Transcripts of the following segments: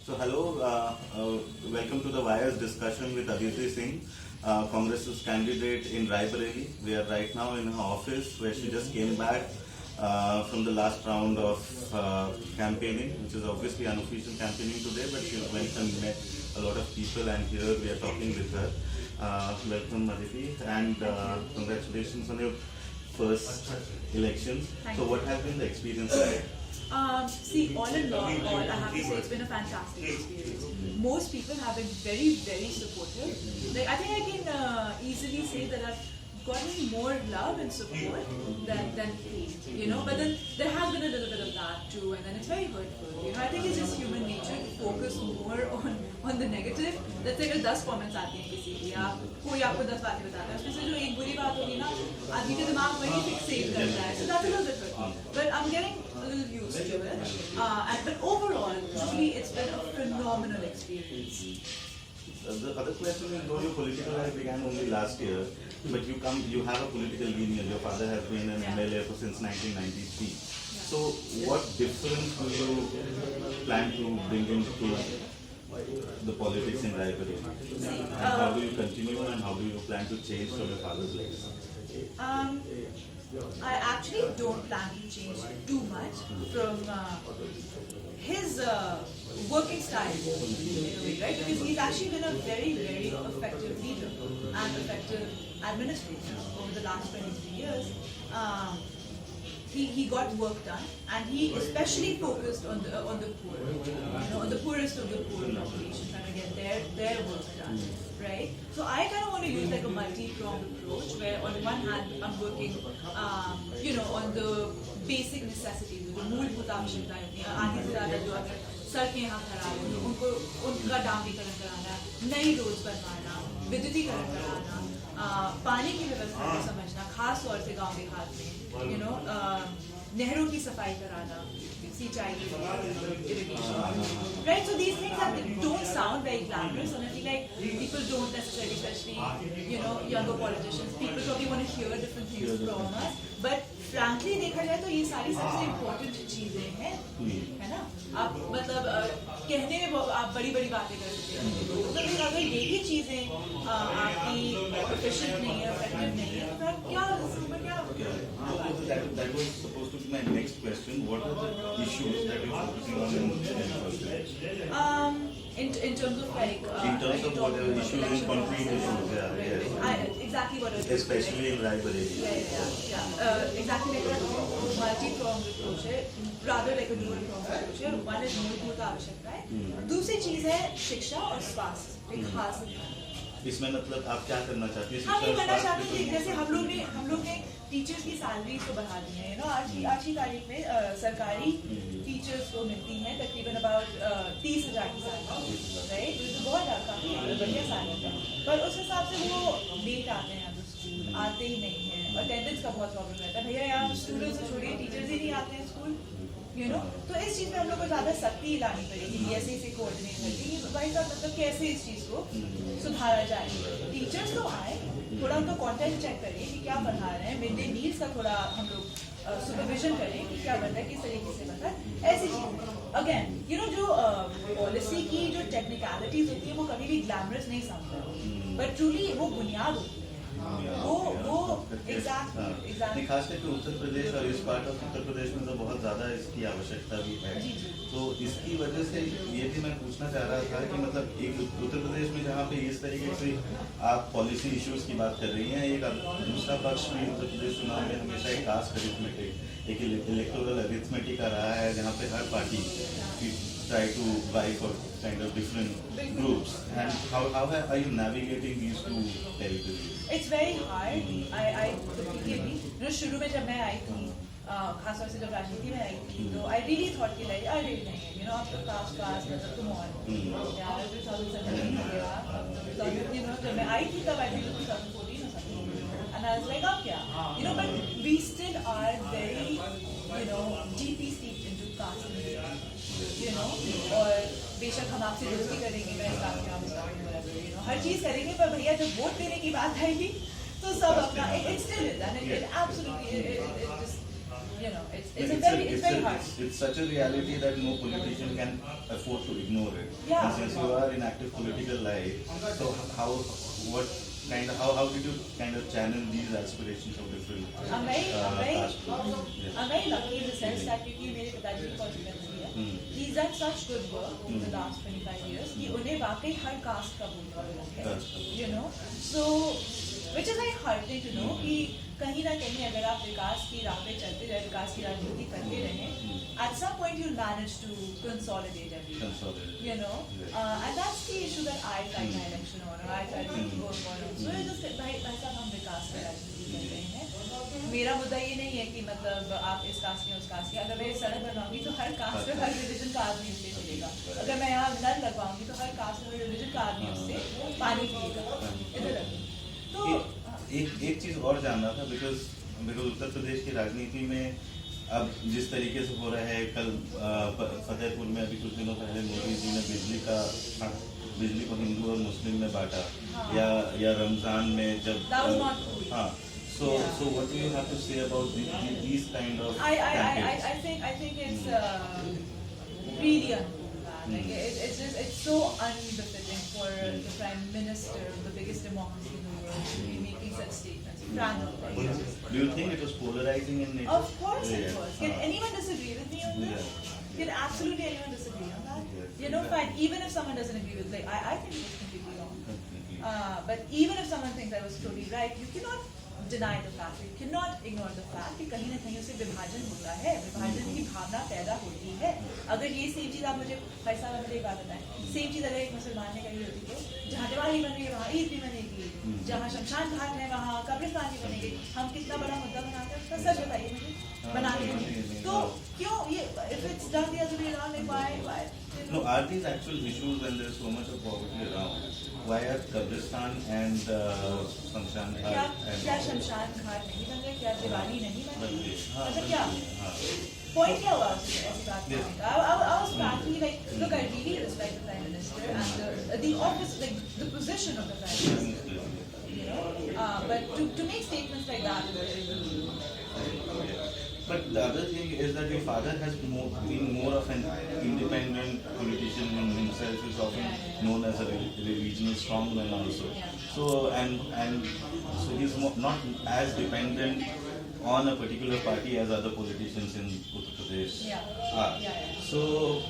So hello, welcome to the Wires discussion with Aditi Singh, Congress's candidate in Raebareli. We are right now in her office where she just came back from the last round of campaigning, which is obviously unofficial campaigning today, but she went and met a lot of people, and here we are talking with her. Welcome Aditi, and congratulations on your first elections. Thank So you. what has been the experience like? See, all in all, I have to say it's been a fantastic experience. Most people have been very, very supportive. Like, I think I can easily say that I've gotten more love and support than hate, But then there has been a little bit of that too, and then it's very hurtful. I think it's just human nature to focus more on the negative. Let's say अगर 10 comments आती हैं किसी की, या कोई आपको 10 बातें बताता है, उसमें से जो एक बुरी बात होगी ना, आदमी का दिमाग वही फिक्सेट करता है. So that's a little bit hurtful. But I'm getting a little used to it. But overall, truly, it's been a phenomenal experience. The other question is, though your political life began only last year, but you have a political lineage. Your father has been an MLA since 1993. So, what difference do you plan to bring into the politics in Raebareli? And how do you continue, and how do you plan to change from your father's legacy? I actually don't plan to change too much from his working style, right? Because he's actually been a very, very effective leader and effective administrator over the last 23 years. He got work done, and he especially focused on the poor, on the poorest of the poor population, trying to get their work done, right? So I kind of want to use like a multi-pronged approach, where on one hand I'm working, on the basic necessities, जो मूलभूत आवश्यकताएं होती हैं, आधी से ज़्यादा जो अगर सड़कें यहाँ खराब हैं, तो उनका डामरीकरण कराना, नई रोड बनवाना, विद्युतीकरण कराना, पानी की व्यवस्था को समझना, खास तौर से गांव देहात में, नहरों की सफाई कराना, सिंचाई के लिए, irrigation, right? So these things don't sound very glamorous, and I feel like people don't necessarily, especially younger politicians, people probably want to hear different things from us, but frankly देखा जाए तो ये सारी सबसे important चीजें हैं, है ना? आप मतलब कहने में आप बड़ी-बड़ी बातें करते हैं, तो अगर यही चीजें आपकी efficient नहीं है, effective नहीं है, तो फिर क्या That was supposed to be my next question. What are the issues that you're focusing on in first election? In terms of like in terms of what are issues in concrete issues, exactly what I was especially in Raebareli. Exactly like a multi-pronged approach है, rather like a dual-pronged approach है. One is मूलभूत आवश्यकताएं, दूसरी चीज है शिक्षा और स्वास्थ्य, एक खास इसमें मतलब आप क्या करना चाहती हैं? हम ये करना चाहते हैं, जैसे हम लोग ने टीचर्स की सैलरी को बढ़ा दी है, आज की तारीख में सरकारी टीचर्स को मिलती हैं तकरीबन अबाउट 30,000 की सैलरी, राइट? तो बहुत काफी बढ़िया सैलरी है, पर उस हिसाब से वो लेट आते हैं, तो स्कूल आते ही नहीं है, अटेंडेंस का बहुत प्रॉब्लम रहता है. भैया यहाँ स्टूडेंट्स से छोड़िए, टीचर्स ही नहीं आते हैं स्कूल, तो इस चीज में हम लोग को ज्यादा सख्ती लानी पड़ेगी, ऐसे कोऑर्डिनेट करके भाई साहब मतलब कैसे इस चीज को सुधारा जाए. टीचर्स तो आए, थोड़ा उनका कंटेंट चेक करें कि क्या पढ़ा रहे हैं, मिड डे मील्स का थोड़ा हम लोग सुपरविजन करें कि क्या बन रहा है, किस तरीके से बन रहा है, ऐसी चीजें. अगेन जो पॉलिसी की जो टेक्निकलिटीज होती है वो कभी भी ग्लैमरस नहीं समझता, बट ट्रूली वो बुनियाद होती है, वो एग्जैक्टली खास करके उत्तर प्रदेश और इस पार्ट ऑफ उत्तर प्रदेश में तो बहुत ज्यादा इसकी आवश्यकता भी है. तो इसकी वजह से ये भी मैं पूछना चाह रहा था कि मतलब एक उत्तर प्रदेश में जहाँ पे इस तरीके से आप पॉलिसी इश्यूज की बात कर रही हैं, एक दूसरा पक्ष में उत्तर प्रदेश चुनाव में हमेशा एक कास्ट अरिथमेटिक, एक इलेक्टोरल अरिथमेटिक का रहा है, जहाँ पे हर party try to vie for kind of different groups, and how are you navigating these two territories? It's very hard. I completely agree. शुरू में जब मैं आई थी, खासतौर से जब राजनीति में आई थी, तो I really thought कि like अरे नहीं, आप तो कास्ट मतलब तुम और यार 2017 लगेगा, जब मैं आई थी तब आई थी 2014 or something, and I was like अब क्या, but we still are very deeply steeped into caste, और बेशक हम आपसे दोस्ती करेंगे, मैं इस्लाम के हर चीज करेंगे, पर भैया जब वोट देने की बात आएगी तो सब अपना it still is, and it absolutely it just it's very hard. It's such a reality that no politician can afford to ignore it. Yeah. And since you are in active political life, so how did you kind of channel these aspirations of different I'm caste groups? Yeah. very lucky in the sense that क्योंकि मेरे पिताजी की consequence है. He's done such good work over the last 25 years कि उन्हें वाकई हर caste का बोलना है. You know, so which is very heartening to know कि कहीं ना कहीं अगर आप विकास की राह पे चलते रहे, विकास की राजनीति करते रहे, at some point you'll manage to consolidate everything. You know, and that's the issue that I try my election on, or I try to work on. So it's just भाई साहब हम विकास की राजनीति कर रहे हैं. मेरा मुद्दा ये नहीं है कि मतलब आप इस कास्ट में उस कास्ट की, अगर मैं सड़क बनवाऊंगी तो हर कास्ट में हर रिलीजन का आदमी उससे मिलेगा. अगर मैं यहाँ नल लगवाऊंगी तो हर कास्ट में हर रिलीजन का आदमी उससे पानी पिएगा. इधर तो एक चीज और जानना था बिकॉज उत्तर प्रदेश की राजनीति में अब जिस तरीके से हो रहा है, कल फतेहपुर में अभी कुछ दिनों पहले मोदी जी ने बिजली को हिंदू और मुस्लिम में बांटा, या रमजान में जब हाँ, so what do you have to say about these kind of campaigns? I think it's really uncool. Like it's so unbefitting for the Prime Minister of the biggest democracy in the world to be making such statements. Do you think it was polarizing in nature? Of course it was. Can anyone disagree with me on that? Can absolutely anyone disagree on that? You know, fine. Even if someone doesn't agree with, like, I think it was completely wrong. But even if someone thinks I was totally right, you cannot deny the fact. You cannot ignore the fact कि कहीं ना कहीं उससे विभाजन होता है, विभाजन की भावना पैदा होती है. अगर ये सेम चीज़ आप मुझे भाई साहब मुझे एक बात बताएं, सेम चीज़ अगर एक मुसलमान ने कही होती तो जहाँ दिवाली बन रही है वहाँ ईद भी बनेगी, जहाँ शमशान घाट है वहाँ कब्रिस्तान भी बनेगी. हम कितना बड़ा मुद्दा बनाते हैं उसका सच बताइए मुझे, बनाते हैं तो क्यों ये if it's done the other way around, like why No, are these actual issues when there's so much of poverty around? Why are Kabristan and Shamshan Ghat क्या शमशान घाट नहीं बन रहे, क्या दिवाली नहीं बन रही, मतलब क्या point क्या हुआ उसमें ऐसी बात करने का? I was frankly like, look, I really respect the Prime Minister and the office, like the position of the Prime Minister, you know, but to make statements like that is very But the other thing is that your father has been more of an independent politician himself. Is often known as a regional strongman also. So so he's not as dependent on a particular party as other politicians in Uttar Pradesh. So,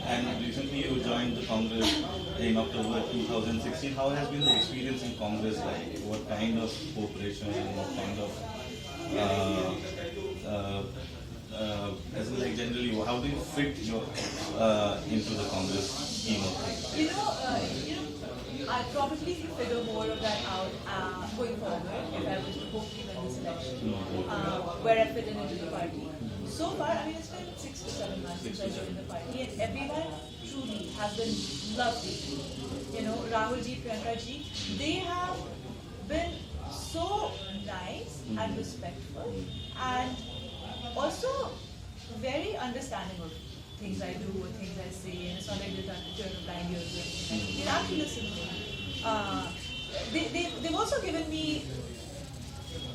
and recently you joined the Congress in October 2016. How has been the experience in Congress like? What kind of cooperation and what kind of as in like generally, how do you fit your into the Congress scheme of things? You know, I'd probably figure more of that out going forward if I was to hopefully win this election, where I fit into the party. So far, I mean, it's been 6 to 7 months since I joined the party, and everyone truly has been lovely. You know, Rahul ji, Priyanka ji, they have been so nice and respectful, and also very understanding of things I do or things I say, and it's not like they're turn a blind ear to anything. They actually listen to me. They've also given me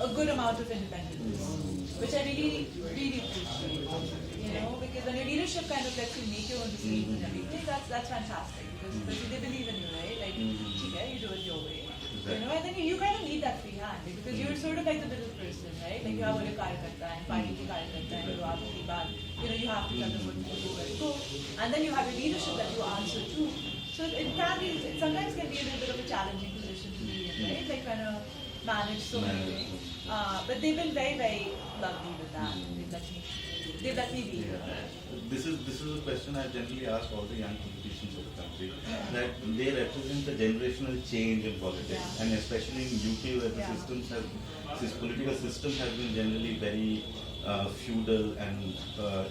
a good amount of independence, which I really appreciate. You know, because when your leadership kind of lets you make your own decisions and everything, that's fantastic. Because they believe in you, right? Like, okay, you do it your way. You know, and then you kind of need that free hand because you're sort of like the middle person, right? Like you have a karyakarta and party ki karyakarta and you have to baat, you know, you have to tell them what to do, where to go, and then you have your leadership that you answer to. So it can be, it sometimes can be a little bit of a challenging position to be in, right? Like trying to manage so many things. But they've been very, very lovely with that. They've let me be. This is a question I generally ask all the young politicians of the country, that they represent the generational change in politics, and especially in UP where the political system has been generally very feudal and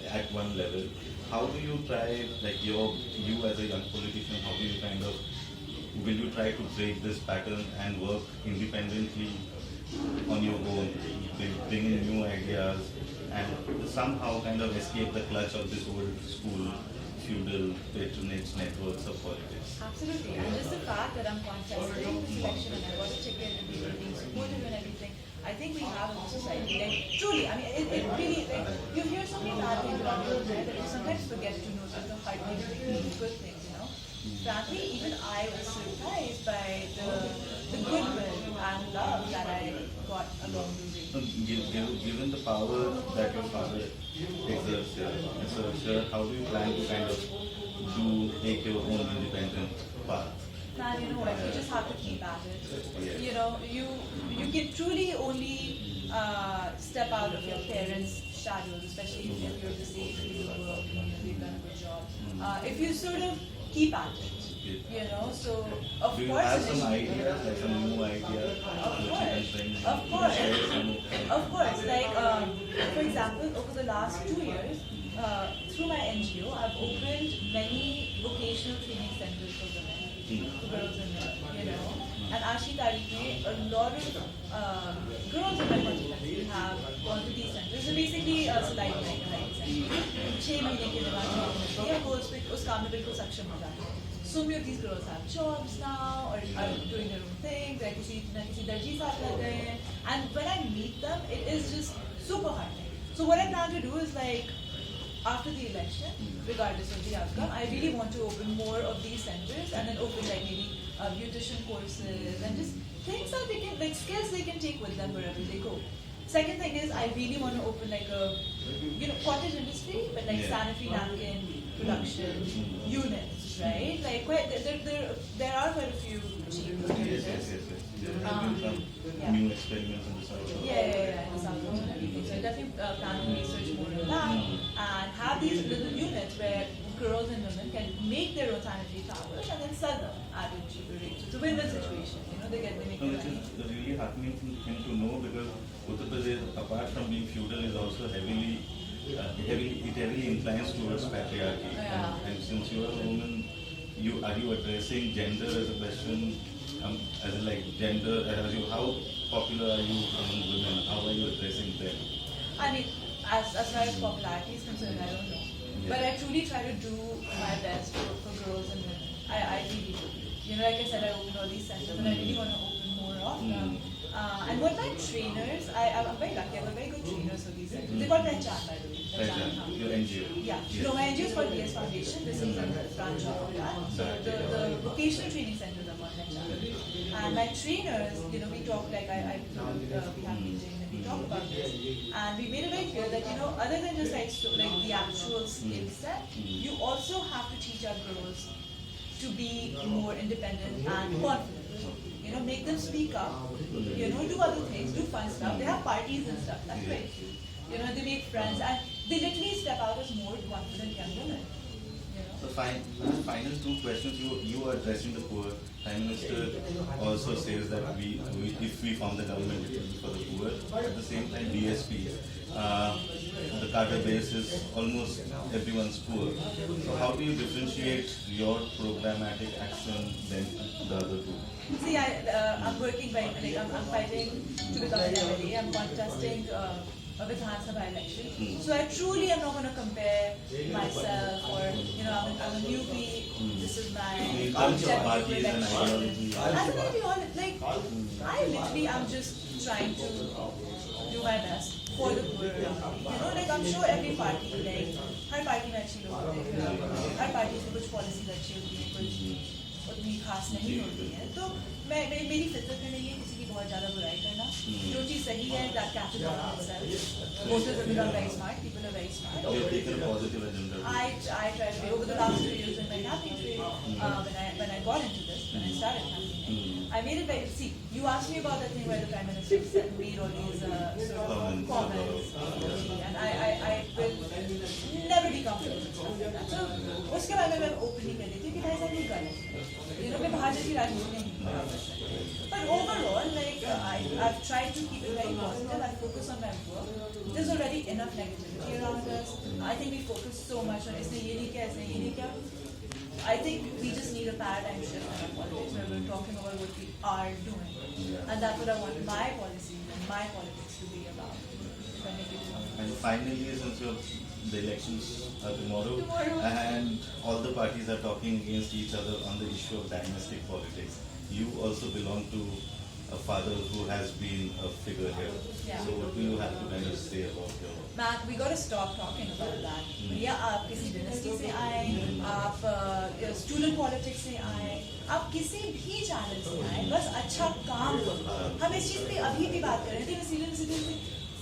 at one level. How do you try, like you as a young politician, how do you kind of, will you try to break this pattern and work independently on your own, bring in new ideas, and somehow kind of escape the clutch of this old school feudal patronage networks of politics? Absolutely, and just the fact that I'm contesting this election and I was a ticket and people being supportive and everything, I think we have in society. Like truly, I mean, it really like you hear so many bad things about girls there that you sometimes forget to notice the heartbeat of the good things. You know, frankly, even I was surprised by the goodwill and love that I got along the way. So, given the power that your father exerts here, how do you plan to kind of take your own independent path? Man, you know what? You just have to keep at it. You know, you can truly only step out of your parents' shadows, especially if you're the same field of work, you know, they've done a good job. If you sort of keep at it, you know. So of Do you course, have some initially- ideas, like some new ideas which you can bring? Of course. Share some? Of course, like for example, over the last 2 years, through my NGO, I've opened many vocational training centers for women, for girls and men, you know. And आज की तारीख में a lot of girls in my constituency have gone to these centers. So basically, सिलाई बुनाई का training center. 6 महीने के दौरान training मिलती है, वो उस काम में बिल्कुल सक्षम हो जाते हैं. So many of these girls have jobs now or are doing their own thing. They're किसी न किसी दर्जी साथ लग गए हैं. And when I meet them, it is just super heartening. So what I plan to do is like, after the election, regardless of the outcome, I really want to open more of these centers and then open like maybe beautician courses and just things that they can, like skills they can take with them wherever they go. Second thing is I really want to open like a, you know, cottage industry, but like sanitary napkin production units, right? Like quite, there are quite a few cheap Yes. There have been some new experiments in the south. Yeah, in the South Coast and everything. So I definitely plan to research more on that and have these little units where girls and women can make their own sanitary towels and then sell them at a cheaper rate. So it's a win-win situation. You know, they make No, their which money. is a really heartening thing to know because Uttar Pradesh, apart from being feudal, is also heavily inclines towards patriarchy. Yeah. And since you are a woman, are you addressing gender as a question? As in like gender, how popular are you among women? How are you addressing them? I mean, as far as popularity is concerned, I don't know. But I truly try to do my best for girls and women. I really do. You know, like I said, I opened all these centers and I really want to open more of them. And what my trainers, I'm very lucky, I have a very good trainers for these centers. They got Pehchan, by the way. Pehchan, हाँ. Your NGO. Yeah. Yes. No, my NGO is called DS Foundation. This is a branch of that. So the vocational training centers are called Pehchan. And my trainers, you know, we talk like we have meeting and we talk about this. And we made it very clear that, you know, other than just like the actual skill set, you also have to teach our girls to be more independent and confident. You know, make them speak up. You know, do other things, do fun stuff. They have parties and stuff. That's very cute. You know, they make friends and they literally step out as more confident young women. You know. The final two questions you are addressing the poor. Prime Minister also says that if we form the government, it will be for the poor. At the same time, DSP, the cadre base is almost everyone's poor. So how do you differentiate your programmatic action than the other two? See, I'm working by, like, I'm fighting to become an MLA. I'm contesting a Vidhan Sabha election. So I truly am not going to compare myself or, you know, I'm a newbie. This is my In terms of objective parties and election. ideology. As an ideology, like, I literally am just trying to do my best for the poor. You know, like, I'm sure every party, like, her party में अच्छी लोग होते हैं, हर party से कुछ policies अच्छी होती हैं, कुछ उतनी खास नहीं होती है. तो मेरी फितरत में नहीं है किसी की बहुत ज़्यादा बुराई करना. जो चीज़ सही है, that catches on itself. Voters are very smart, people are very smart. You have taken a positive agenda. I tried to, over the last 2 years in my campaign trail, when I got into this, when I started campaigning, I made it very, see, you asked me about that thing where the Prime Minister said, made all these sort of comments, and I will never be comfortable with stuff like that. So, उसके बारे में मैं openly कह देती हूँ कि ऐसा नहीं गलत है. You know, मैं बाहर जैसी राजनीति नहीं करती. But overall, like, I've tried to keep it very positive. I focus on my work. There's already enough negativity around us. I think we focus so much on इसने ये नहीं किया, इसने ये नहीं किया. I think we just need a paradigm shift in our politics where we're talking about what we are doing. And that's what I want my policies and my politics to be about. If I make it clear. And finally, since the elections are tomorrow, and all the parties are talking against each other on the issue of dynastic politics, you also belong to a father who has been a figure here. Yeah. So what do you have to kind of say about your? Matt, we got to stop talking about that. भैया आप किसी dynasty से आए, आप student politics से आए, आप किसी भी चैनल से आए, बस अच्छा काम करो. हम इस चीज पे अभी भी बात कर रहे थे सीरियल में.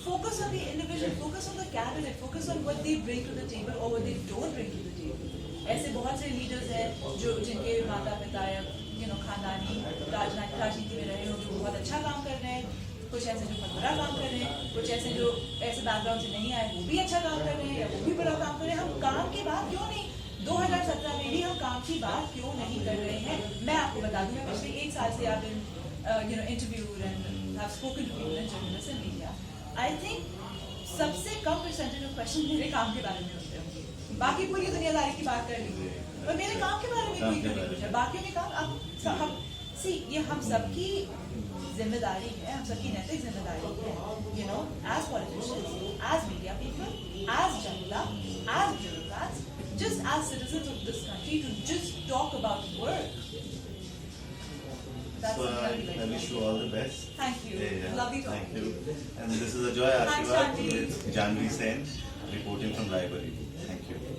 Focus on the individual, focus on the cabinet, focus on what they bring to the table or what they don't bring to the table. ऐसे बहुत से लीडर्स हैं जो जिनके माता पिता या खानदानी राजनीति में रहे हो, जो बहुत अच्छा काम कर रहे हैं. कुछ ऐसे जो बहुत बड़ा काम कर रहे हैं, कुछ ऐसे जो ऐसे बैकग्राउंड से नहीं आए वो भी अच्छा काम कर रहे हैं या वो भी बड़ा काम कर रहे हैं. हम काम की बात क्यों नहीं 2017 में भी हम काम की बात क्यों नहीं कर रहे हैं? मैं आपको बता दूं, मैं पिछले 1 साल से आप interviewed and have spoken to people in journalists and media. I think सबसे कम परसेंटेज ऑफ क्वेश्चन मेरे काम के बारे में होते हैं. बाकी पूरी दुनियादारी की बात कर ली पर मेरे काम के बारे में कोई नहीं पूछा. बाकी में काम अब हम ये हम सबकी जिम्मेदारी है, हम सबकी नैतिक जिम्मेदारी है. As politicians, as media people, as Janata, as bureaucrats, just as citizens of this country to just talk about work. That's So exactly I wish you all the best. Thank you. Yeah. Lovely talking Thank to you. you. And this is Ajoy Thanks, Ashirwad Janvi. with Janvi Sen reporting from Library. Thank you.